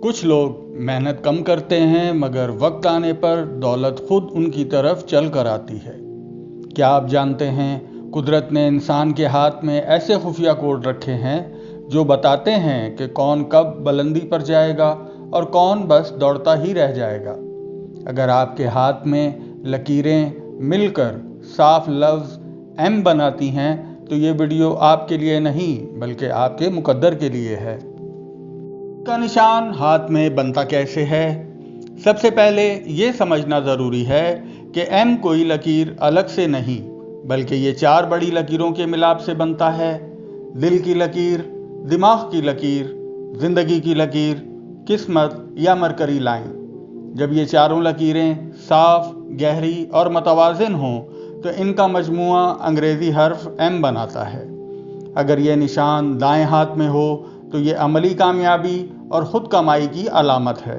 کچھ لوگ محنت کم کرتے ہیں مگر وقت آنے پر دولت خود ان کی طرف چل کر آتی ہے۔ کیا آپ جانتے ہیں قدرت نے انسان کے ہاتھ میں ایسے خفیہ کوڈ رکھے ہیں جو بتاتے ہیں کہ کون کب بلندی پر جائے گا اور کون بس دوڑتا ہی رہ جائے گا۔ اگر آپ کے ہاتھ میں لکیریں مل کر صاف لفظ ایم بناتی ہیں تو یہ ویڈیو آپ کے لیے نہیں بلکہ آپ کے مقدر کے لیے ہے۔ کا نشان ہاتھ میں بنتا کیسے ہے؟ سب سے پہلے یہ سمجھنا ضروری ہے کہ ایم کوئی لکیر الگ سے نہیں بلکہ یہ 4 بڑی لکیروں کے ملاپ سے بنتا ہے۔ دل کی لکیر، دماغ کی لکیر، زندگی کی لکیر، قسمت یا مرکری لائن۔ جب یہ چاروں لکیریں صاف، گہری اور متوازن ہوں تو ان کا مجموعہ انگریزی حرف ایم بناتا ہے۔ اگر یہ نشان دائیں ہاتھ میں ہو تو یہ عملی کامیابی اور خود کمائی کی علامت ہے۔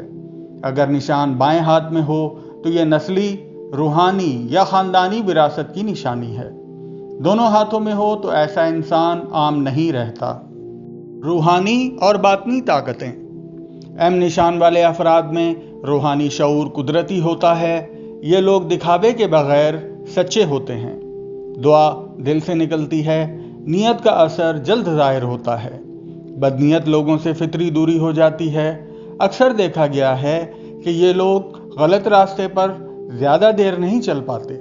اگر نشان بائیں ہاتھ میں ہو تو یہ نسلی، روحانی یا خاندانی وراثت کی نشانی ہے۔ دونوں ہاتھوں میں ہو تو ایسا انسان عام نہیں رہتا۔ روحانی اور باطنی طاقتیں۔ ایم نشان والے افراد میں روحانی شعور قدرتی ہوتا ہے۔ یہ لوگ دکھاوے کے بغیر سچے ہوتے ہیں۔ دعا دل سے نکلتی ہے۔ نیت کا اثر جلد ظاہر ہوتا ہے۔ بدنیت لوگوں سے فطری دوری ہو جاتی ہے۔ اکثر دیکھا گیا ہے کہ یہ لوگ غلط راستے پر زیادہ دیر نہیں چل پاتے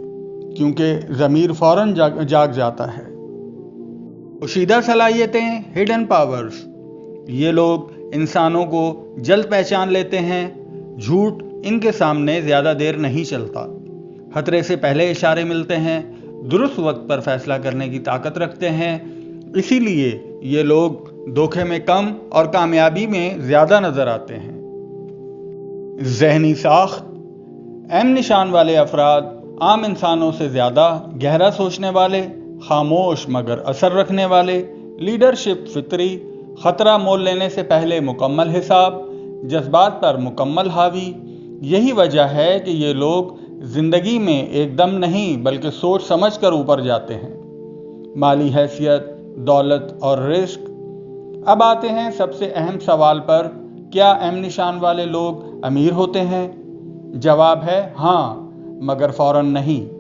کیونکہ ضمیر فوراً جاگ جاتا ہے۔ پوشیدہ صلاحیتیں، ہڈن پاورز۔ یہ لوگ انسانوں کو جلد پہچان لیتے ہیں۔ جھوٹ ان کے سامنے زیادہ دیر نہیں چلتا۔ خطرے سے پہلے اشارے ملتے ہیں۔ درست وقت پر فیصلہ کرنے کی طاقت رکھتے ہیں۔ اسی لیے یہ لوگ دھوکے میں کم اور کامیابی میں زیادہ نظر آتے ہیں۔ ذہنی ساخت۔ ایم نشان والے افراد عام انسانوں سے زیادہ گہرا سوچنے والے، خاموش مگر اثر رکھنے والے، لیڈرشپ فطری، خطرہ مول لینے سے پہلے مکمل حساب، جذبات پر مکمل حاوی۔ یہی وجہ ہے کہ یہ لوگ زندگی میں ایک دم نہیں بلکہ سوچ سمجھ کر اوپر جاتے ہیں۔ مالی حیثیت، دولت اور رزق۔ اب آتے ہیں سب سے اہم سوال پر، کیا ایم نشان والے لوگ امیر ہوتے ہیں؟ جواب ہے ہاں، مگر فوراً نہیں۔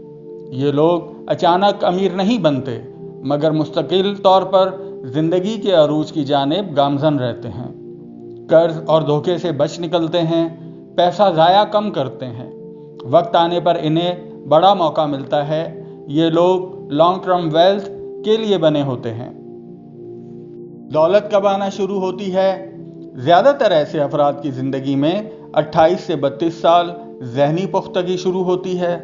یہ لوگ اچانک امیر نہیں بنتے مگر مستقل طور پر زندگی کے عروج کی جانب گامزن رہتے ہیں۔ قرض اور دھوکے سے بچ نکلتے ہیں، پیسہ ضائع کم کرتے ہیں۔ وقت آنے پر انہیں بڑا موقع ملتا ہے۔ یہ لوگ لانگ ٹرم ویلتھ کے لیے بنے ہوتے ہیں۔ دولت کب آنا شروع ہوتی ہے؟ زیادہ تر ایسے افراد کی زندگی میں 28 سے 32 سال ذہنی پختگی شروع ہوتی ہے۔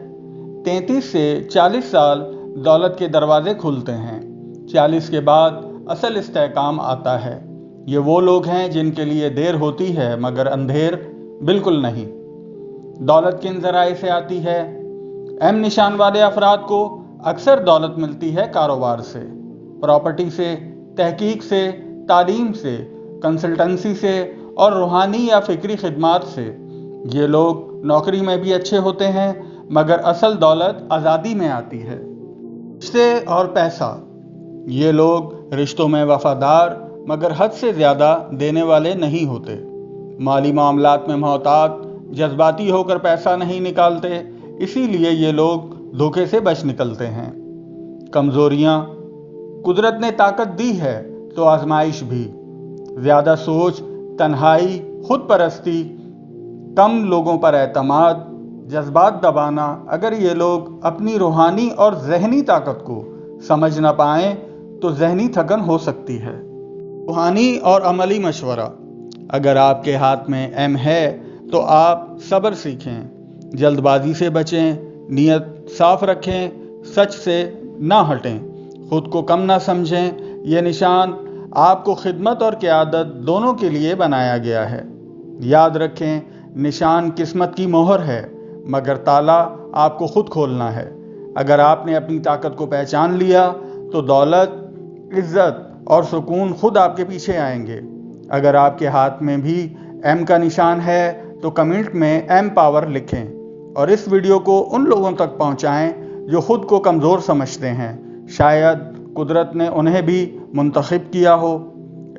33 سے 40 سال دولت کے دروازے کھلتے ہیں۔ 40 کے بعد اصل استحکام آتا ہے۔ یہ وہ لوگ ہیں جن کے لیے دیر ہوتی ہے مگر اندھیر بالکل نہیں۔ دولت کن ذرائع سے آتی ہے؟ ایم نشان والے افراد کو اکثر دولت ملتی ہے کاروبار سے، پراپرٹی سے، تحقیق سے، تعلیم سے، کنسلٹنسی سے اور روحانی یا فکری خدمات سے۔ یہ لوگ نوکری میں بھی اچھے ہوتے ہیں مگر اصل دولت آزادی میں آتی ہے۔ رشتے اور پیسہ۔ یہ لوگ رشتوں میں وفادار مگر حد سے زیادہ دینے والے نہیں ہوتے۔ مالی معاملات میں محتاط، جذباتی ہو کر پیسہ نہیں نکالتے، اسی لیے یہ لوگ دھوکے سے بچ نکلتے ہیں۔ کمزوریاں۔ قدرت نے طاقت دی ہے تو آزمائش بھی۔ زیادہ سوچ، تنہائی، خود پرستی، کم لوگوں پر اعتماد، جذبات دبانا۔ اگر یہ لوگ اپنی روحانی اور ذہنی طاقت کو سمجھ نہ پائیں تو ذہنی تھکن ہو سکتی ہے۔ روحانی اور عملی مشورہ۔ اگر آپ کے ہاتھ میں ایم ہے تو آپ صبر سیکھیں، جلد بازی سے بچیں، نیت صاف رکھیں، سچ سے نہ ہٹیں، خود کو کم نہ سمجھیں۔ یہ نشان آپ کو خدمت اور قیادت دونوں کے لیے بنایا گیا ہے۔ یاد رکھیں، نشان قسمت کی مہر ہے مگر تالا آپ کو خود کھولنا ہے۔ اگر آپ نے اپنی طاقت کو پہچان لیا تو دولت، عزت اور سکون خود آپ کے پیچھے آئیں گے۔ اگر آپ کے ہاتھ میں بھی ایم کا نشان ہے تو کمنٹ میں ایم پاور لکھیں اور اس ویڈیو کو ان لوگوں تک پہنچائیں جو خود کو کمزور سمجھتے ہیں۔ شاید قدرت نے انہیں بھی منتخب کیا ہو۔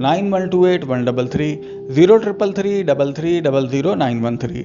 9128 133 0333 33 000913।